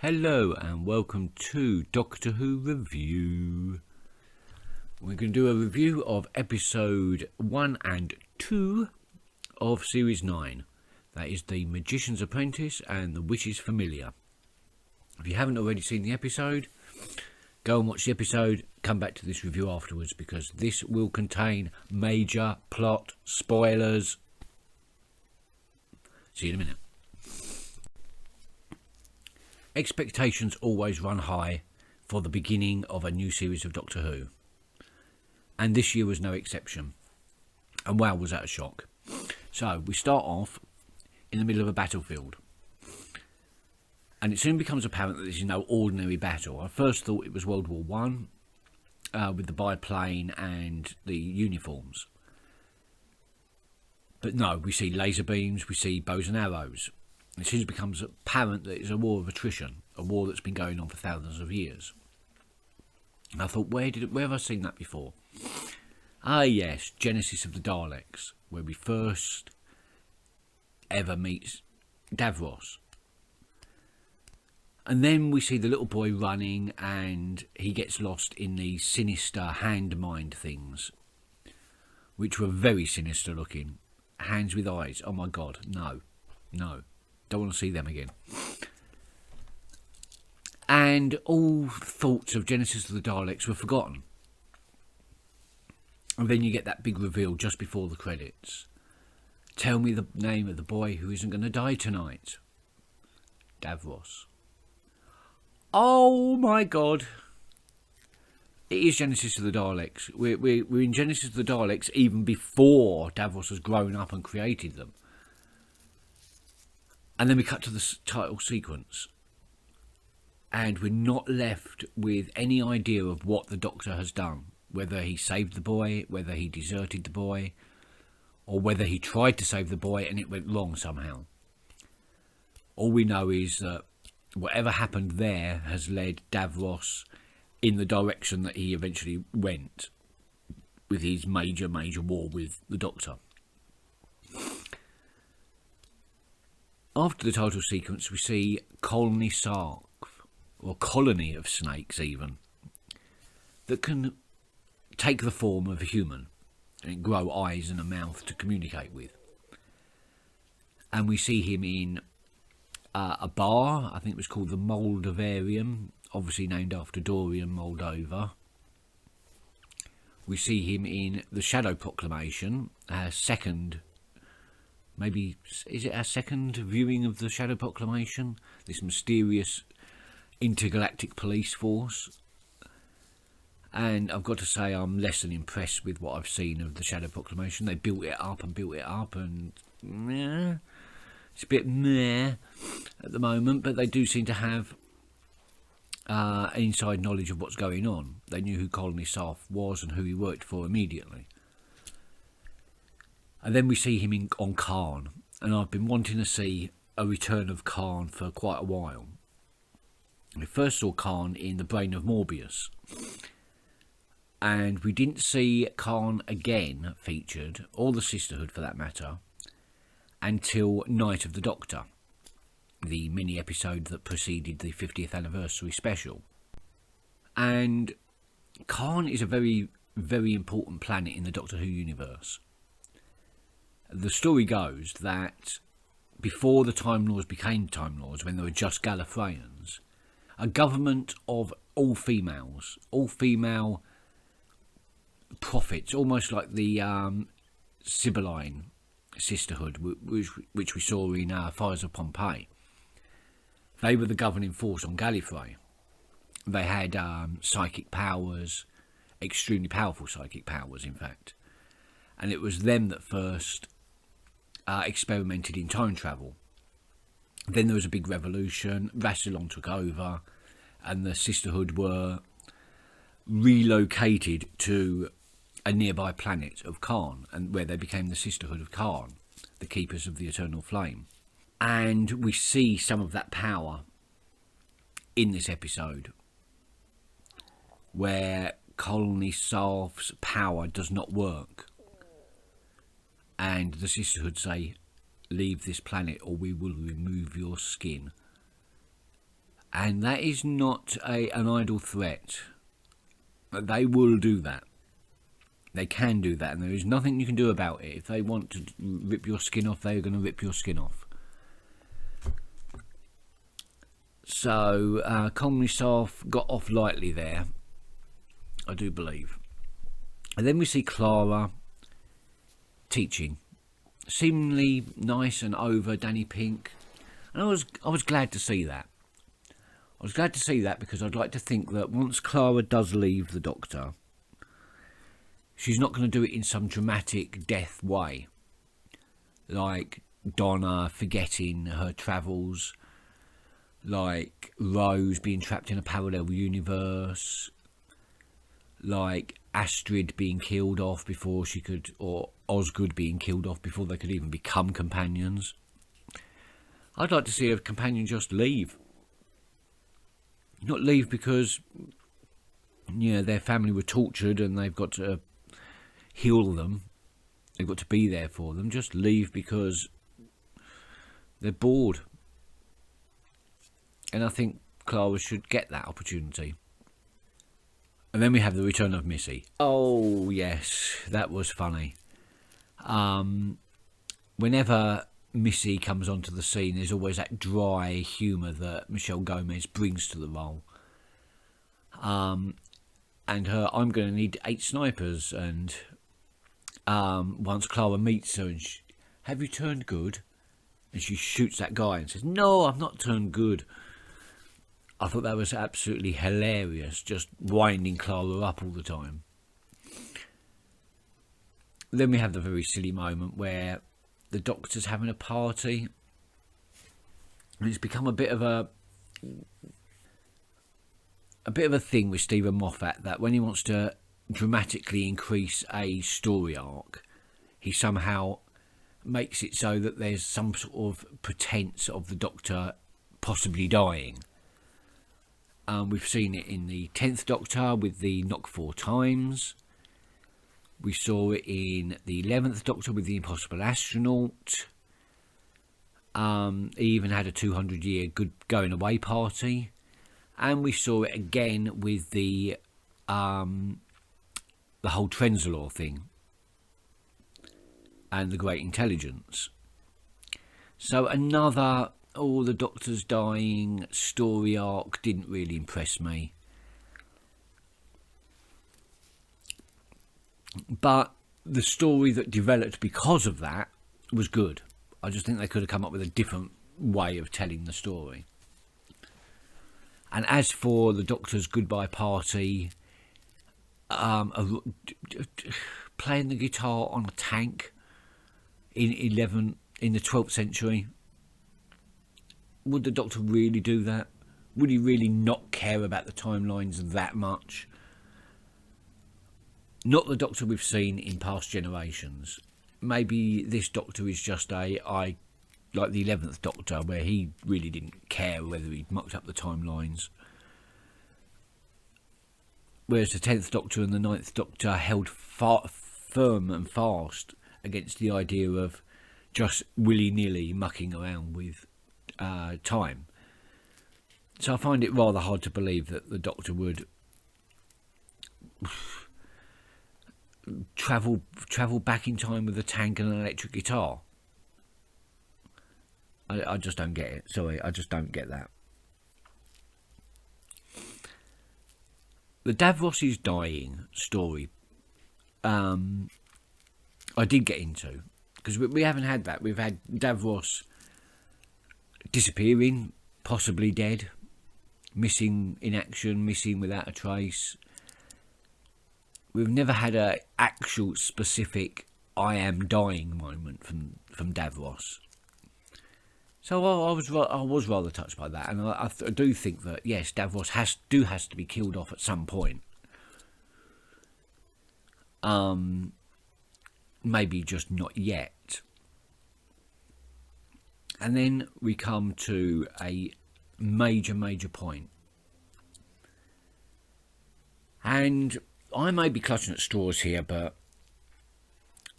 Hello and welcome to Doctor Who Review. We're going to do a review of episode 1 and 2 of series 9. That is The Magician's Apprentice and The Witch's Familiar. If you haven't already seen the episode, go and watch the episode, come back to this review afterwards because this will contain major plot spoilers. See you in a minute. Expectations always run high for the beginning of a new series of Doctor Who. And this year was no exception. And wow, was that a shock. So, we start off in the middle of a battlefield. And it soon becomes apparent that this is no ordinary battle. I first thought it was World War One, with the biplane and the uniforms. But no, we see laser beams, we see bows and arrows. It soon becomes apparent that it's a war of attrition, a war that's been going on for thousands of years. And I thought, where have I seen that before? Ah yes, Genesis of the Daleks, where we first ever meet Davros. And then we see the little boy running and he gets lost in these sinister hand-mind things, which were very sinister looking. Hands with eyes. Oh my god, no. Don't want to see them again. And all thoughts of Genesis of the Daleks were forgotten. And then you get that big reveal just before the credits. Tell me the name of the boy who isn't going to die tonight. Davros. Oh my god. It is Genesis of the Daleks. We're in Genesis of the Daleks even before Davros has grown up and created them. And then we cut to the title sequence. And we're not left with any idea of what the Doctor has done. Whether he saved the boy, whether he deserted the boy, or whether he tried to save the boy and it went wrong somehow. All we know is that whatever happened there has led Davros in the direction that he eventually went with his major war with the Doctor. After the title sequence, we see Colony Sark, or colony of snakes even, that can take the form of a human and grow eyes and a mouth to communicate with. And we see him in a bar, I think it was called the Moldavarium, obviously named after Dorian, Moldova. We see him in the Shadow Proclamation, maybe, is it our second viewing of the Shadow Proclamation? This mysterious intergalactic police force. And I've got to say I'm less than impressed with what I've seen of the Shadow Proclamation. They built it up and meh. It's a bit meh at the moment, but they do seem to have inside knowledge of what's going on. They knew who Colony Sark was and who he worked for immediately. And then we see him on Khan, and I've been wanting to see a return of Khan for quite a while. We first saw Khan in The Brain of Morbius, and we didn't see Khan again featured, or the Sisterhood for that matter, until Night of the Doctor, the mini-episode that preceded the 50th anniversary special. And Khan is a very, very important planet in the Doctor Who universe. The story goes that before the Time Lords became Time Lords, when they were just Gallifreyans, a government of all female prophets, almost like the Sibylline Sisterhood, which we saw in Fires of Pompeii. They were the governing force on Gallifrey. They had psychic powers, extremely powerful psychic powers, in fact. And it was them that first experimented in time travel. Then there was a big revolution, Rassilon took over, and the Sisterhood were relocated to a nearby planet of Khan, and where they became the Sisterhood of Khan, the Keepers of the Eternal Flame. And we see some of that power in this episode, where Colony Sark's power does not work. And the Sisterhood say, leave this planet or we will remove your skin. And that is not an idle threat. They will do that. They can do that, and there is nothing you can do about it. If they want to rip your skin off, they're going to rip your skin off. So, Komnisov got off lightly there, I do believe. And then we see Clara teaching, seemingly nice and over Danny Pink, and I was glad to see that. I was glad to see that because I'd like to think that once Clara does leave the Doctor, she's not going to do it in some dramatic death way, like Donna forgetting her travels, like Rose being trapped in a parallel universe, like Astrid being killed off before she could, or Osgood being killed off before they could even become companions. I'd like to see a companion just leave. Not leave because, their family were tortured and they've got to heal them. They've got to be there for them. Just leave because they're bored. And I think Clara should get that opportunity. And then we have the return of Missy. Oh, yes, that was funny. Whenever Missy comes onto the scene, there's always that dry humour that Michelle Gomez brings to the role. And her, I'm going to need 8 snipers. And once Clara meets her, and have you turned good? And she shoots that guy and says, no, I've not turned good. I thought that was absolutely hilarious, just winding Clara up all the time. Then we have the very silly moment where the Doctor's having a party, and it's become a bit of a thing with Stephen Moffat that when he wants to dramatically increase a story arc, he somehow makes it so that there's some sort of pretense of the Doctor possibly dying. We've seen it in the 10th Doctor with the knock 4 times. We saw it in the 11th Doctor with the Impossible Astronaut. He even had a 200-year good going away party. And we saw it again with the whole Trenzalore thing and the Great Intelligence. So another the Doctor's dying story arc didn't really impress me. But the story that developed because of that was good. I just think they could have come up with a different way of telling the story. And as for the Doctor's goodbye party, playing the guitar on a tank in the 12th century, would the Doctor really do that? Would he really not care about the timelines that much? Not the Doctor we've seen in past generations. Maybe this Doctor is just like the 11th Doctor, where he really didn't care whether he'd mucked up the timelines. Whereas the 10th Doctor and the 9th Doctor held firm and fast against the idea of just willy-nilly mucking around with time. So I find it rather hard to believe that the Doctor would travel back in time with a tank and an electric guitar. I just don't get it. Sorry, I just don't get that. The Davros's dying story, I did get into, because we haven't had that. We've had Davros disappearing, possibly dead, missing in action, missing without a trace. We've never had a actual specific "I am dying" moment from Davros. So I was rather touched by that, and I do think that yes, Davros has to be killed off at some point. Maybe just not yet. And then we come to a major point. And I may be clutching at straws here, but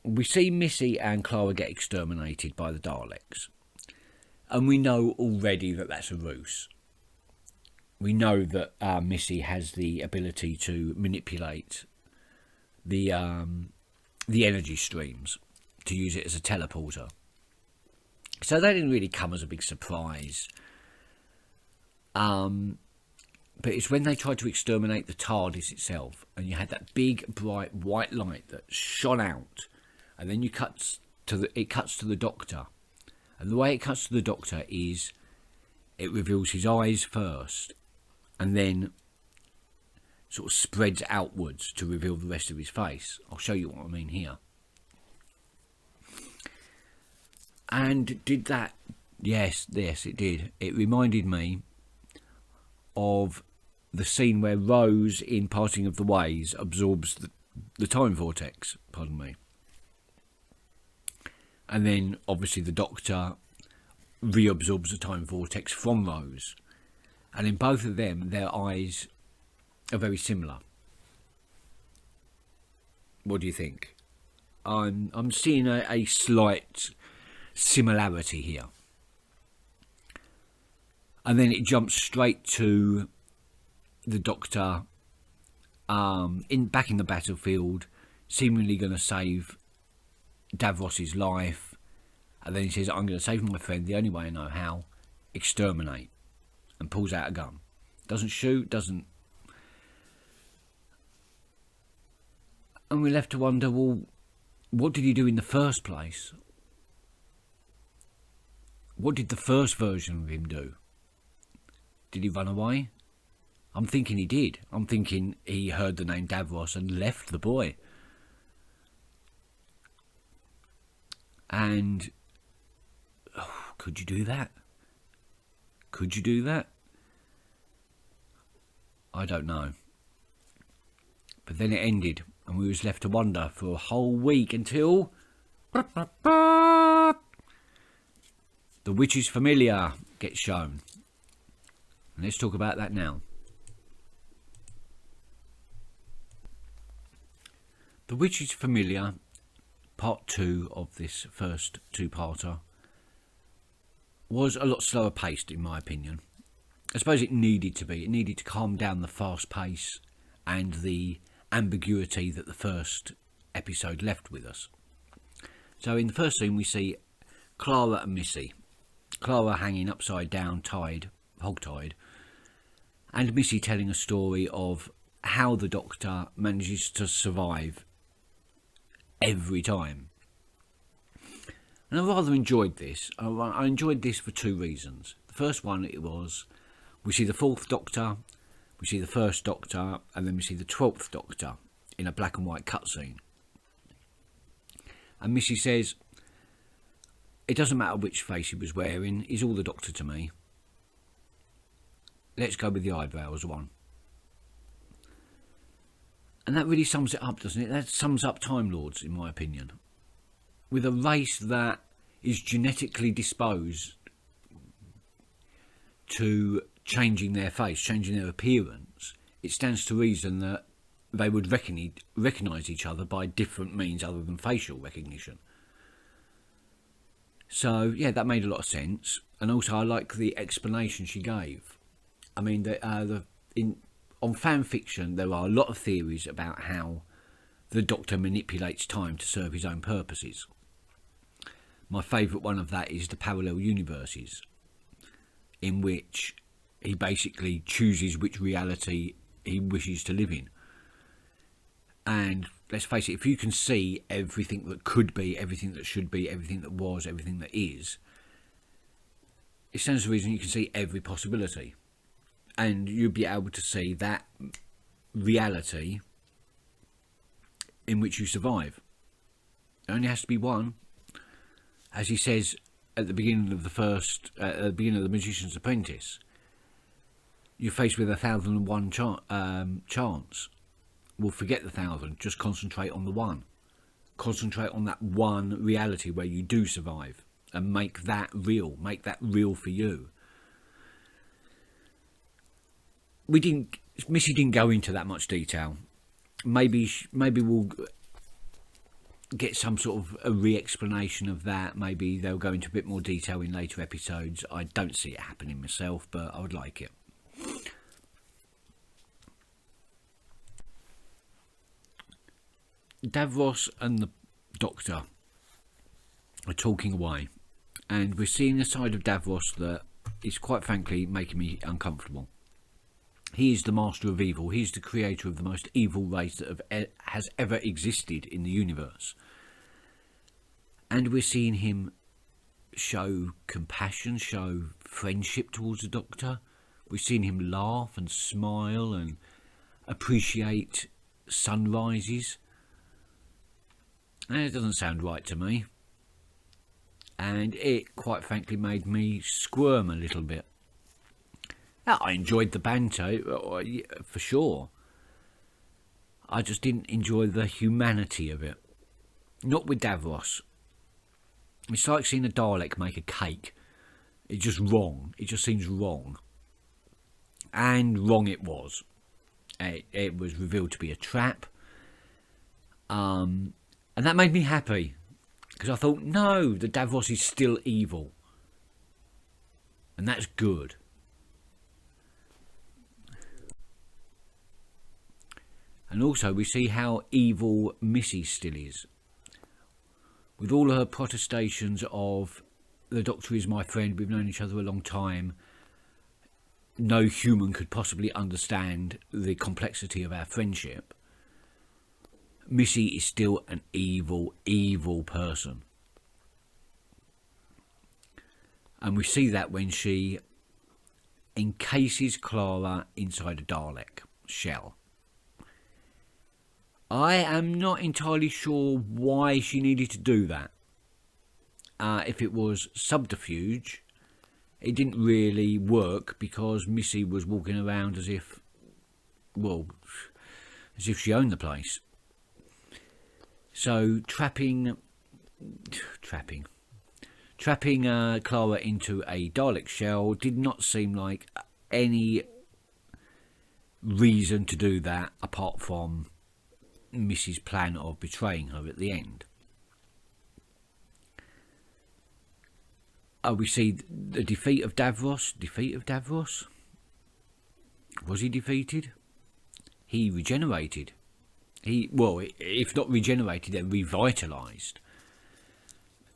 we see Missy and Clara get exterminated by the Daleks. And we know already that that's a ruse. we know that Missy has the ability to manipulate the energy streams to use it as a teleporter. So that didn't really come as a big surprise. But it's when they tried to exterminate the TARDIS itself, and you had that big, bright, white light that shone out, and then it cuts to the Doctor. And the way it cuts to the Doctor is it reveals his eyes first, and then sort of spreads outwards to reveal the rest of his face. I'll show you what I mean here. And did that? Yes, it did. It reminded me of the scene where Rose in Parting of the Ways absorbs the time vortex, pardon me. And then obviously the Doctor reabsorbs the time vortex from Rose. And in both of them, their eyes are very similar. What do you think? I'm seeing a slight similarity here. And then it jumps straight to the Doctor back in the battlefield, seemingly going to save Davros's life. And then he says, I'm going to save my friend the only way I know how, exterminate. And pulls out a gun. Doesn't shoot, doesn't... And we're left to wonder, well, what did he do in the first place? What did the first version of him do? Did he run away? I'm thinking he did. I'm thinking he heard the name Davros and left the boy. And... oh, could you do that? Could you do that? I don't know. But then it ended, and we was left to wonder for a whole week until... the Witch's Familiar gets shown. And let's talk about that now. The Witch's Familiar, part 2 of this first two-parter, was a lot slower paced in my opinion. I suppose it needed to be. It needed to calm down the fast pace and the ambiguity that the first episode left with us. So in the first scene we see Clara and Missy. Clara hanging upside down, hog-tied, and Missy telling a story of how the Doctor manages to survive every time. And I rather enjoyed this. I enjoyed this for two reasons. The first one, it was, we see the 4th Doctor, we see the 1st Doctor, and then we see the 12th Doctor in a black and white cutscene. And Missy says, it doesn't matter which face he was wearing, he's all the Doctor to me. Let's go with the eyebrows one. And that really sums it up, doesn't it? That sums up Time Lords, in my opinion. With a race that is genetically disposed to changing their face, changing their appearance, it stands to reason that they would recognise each other by different means other than facial recognition. So, yeah, that made a lot of sense. And also, I like the explanation she gave. I mean, on fan fiction, there are a lot of theories about how the Doctor manipulates time to serve his own purposes. My favourite one of that is the parallel universes, in which he basically chooses which reality he wishes to live in. And let's face it, if you can see everything that could be, everything that should be, everything that was, everything that is, it stands to reason you can see every possibility. And you'll be able to see that reality in which you survive. It only has to be one. As he says at the beginning of the Magician's Apprentice, you're faced with 1,001 chance. Well, forget the 1,000, just concentrate on the one. Concentrate on that one reality where you do survive and make that real for you. Missy didn't go into that much detail. Maybe we'll get some sort of a re-explanation of that. Maybe they'll go into a bit more detail in later episodes. I don't see it happening myself, but I would like it. Davros and the Doctor are talking away, and we're seeing a side of Davros that is quite frankly making me uncomfortable. He is the master of evil. He's the creator of the most evil race that has ever existed in the universe. And we're seeing him show compassion, show friendship towards the Doctor. We've seen him laugh and smile and appreciate sunrises. And it doesn't sound right to me. And it, quite frankly, made me squirm a little bit. Now, I enjoyed the banter, for sure. I just didn't enjoy the humanity of it. Not with Davros. It's like seeing a Dalek make a cake. It's just wrong. It just seems wrong. And wrong it was. It was revealed to be a trap. And that made me happy. Because I thought, no, the Davros is still evil. And that's good. And also we see how evil Missy still is. With all her protestations of, the Doctor is my friend, we've known each other a long time, no human could possibly understand the complexity of our friendship. Missy is still an evil, evil person. And we see that when she encases Clara inside a Dalek shell. I am not entirely sure why she needed to do that. If it was subterfuge, it didn't really work because Missy was walking around as if she owned the place. So trapping Clara into a Dalek shell did not seem like any reason to do that apart from Missy's plan of betraying her at the end. We see the defeat of Davros. Was he defeated? He regenerated. If not regenerated, then revitalised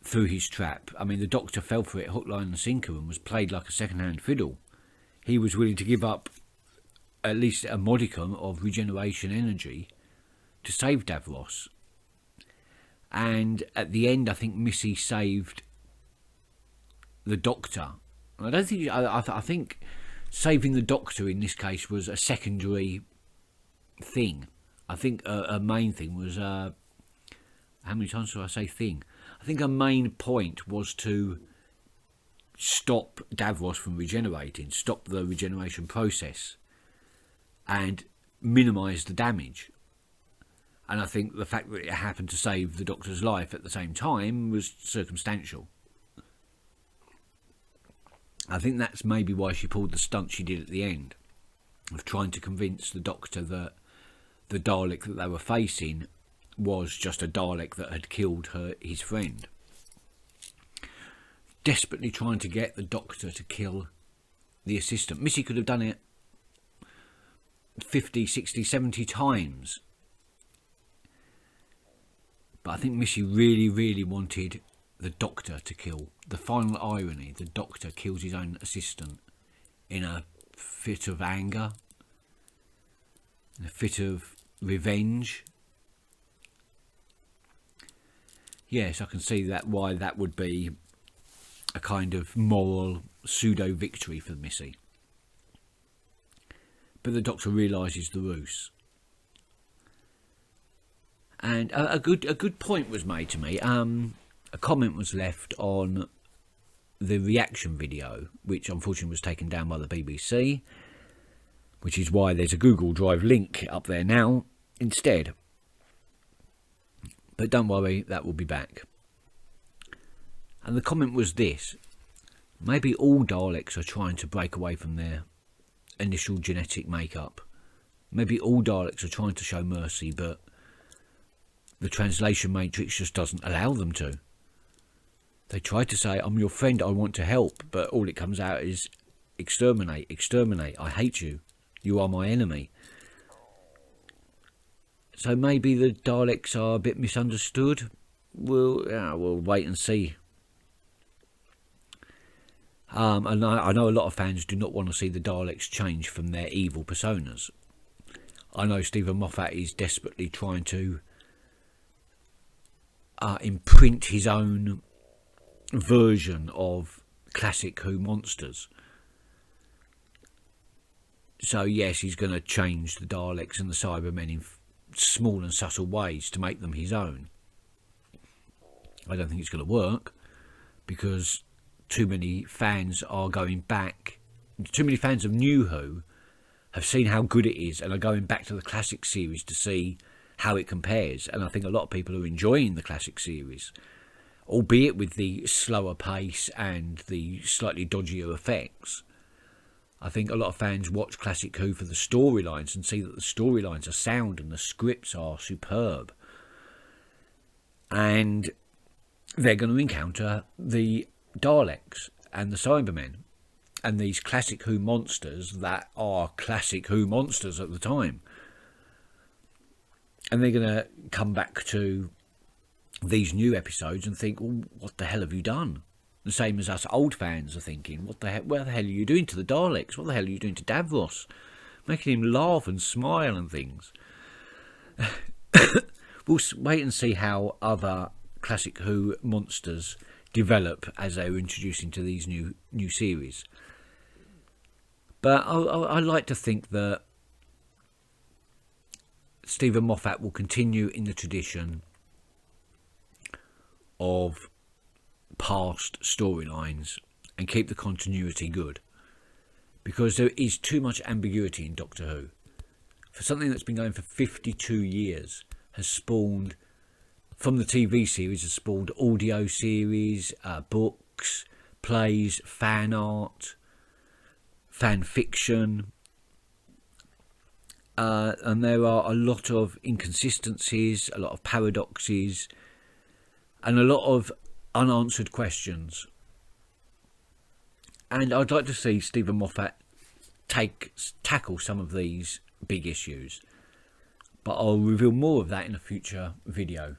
through his trap. I mean, the Doctor fell for it hook, line and sinker and was played like a second-hand fiddle. He was willing to give up at least a modicum of regeneration energy to save Davros. And at the end, I think Missy saved the Doctor. I think saving the Doctor in this case was a secondary thing. I think a main thing was how many times do I say thing? I think a main point was to stop Davros from regenerating, stop the regeneration process, and minimise the damage. And I think the fact that it happened to save the Doctor's life at the same time was circumstantial. I think that's maybe why she pulled the stunt she did at the end, of trying to convince the Doctor that the Dalek that they were facing was just a Dalek that had killed his friend. Desperately trying to get the Doctor to kill the assistant. Missy could have done it 50, 60, 70 times. But I think Missy really, really wanted the Doctor to kill. The final irony, the Doctor kills his own assistant in a fit of anger, in a fit of revenge. Yes, I can see that why that would be a kind of moral pseudo-victory for Missy. But the Doctor realises the ruse. And a good point was made to me. A comment was left on the reaction video, which unfortunately was taken down by the BBC, which is why there's a Google Drive link up there now instead. But don't worry, that will be back. And the comment was this: maybe all Daleks are trying to break away from their initial genetic makeup. Maybe all Daleks are trying to show mercy, but the translation matrix just doesn't allow them to. They try to say, I'm your friend, I want to help, but all it comes out is exterminate, exterminate, I hate you, you are my enemy. So maybe the Daleks are a bit misunderstood. We'll wait and see. And I know a lot of fans do not want to see the Daleks change from their evil personas. I know Stephen Moffat is desperately trying to imprint his own version of classic Who monsters. So yes, he's going to change the Daleks and the Cybermen in small and subtle ways to make them his own. I don't think it's going to work, because too many fans are going back. Too many fans of New Who have seen how good it is and are going back to the classic series to see how it compares. And I think a lot of people are enjoying the classic series, albeit with the slower pace and the slightly dodgier effects. I think a lot of fans watch Classic Who for the storylines and see that the storylines are sound and the scripts are superb. And they're going to encounter the Daleks and the Cybermen and these Classic Who monsters that are Classic Who monsters at the time. And they're going to come back to these new episodes and think, well, what the hell have you done? The same as us old fans are thinking, where the hell are you doing to the Daleks? What the hell are you doing to Davros? Making him laugh and smile and things. We'll wait and see how other Classic Who monsters develop as they're introduced into these new series. But I like to think that Stephen Moffat will continue in the tradition of past storylines and keep the continuity good, because there is too much ambiguity in Doctor Who. For something that's been going for 52 years, has spawned, from the TV series, has spawned audio series, books, plays, fan art, fan fiction, and there are a lot of inconsistencies, a lot of paradoxes, and a lot of unanswered questions. And I'd like to see Stephen Moffat tackle some of these big issues, but I'll reveal more of that in a future video,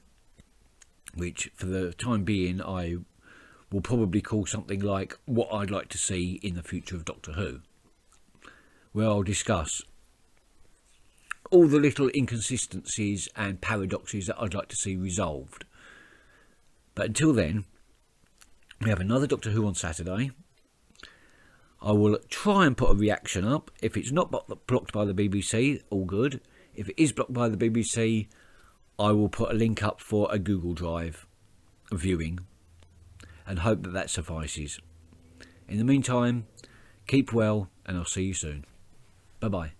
which for the time being I will probably call something like What I'd Like to See in the Future of Doctor Who, where I'll discuss all the little inconsistencies and paradoxes that I'd like to see resolved. But until then, we have another Doctor Who on Saturday. I will try and put a reaction up. If it's not blocked by the BBC, all good. If it is blocked by the BBC, I will put a link up for a Google Drive viewing and hope that that suffices. In the meantime, keep well and I'll see you soon. Bye bye.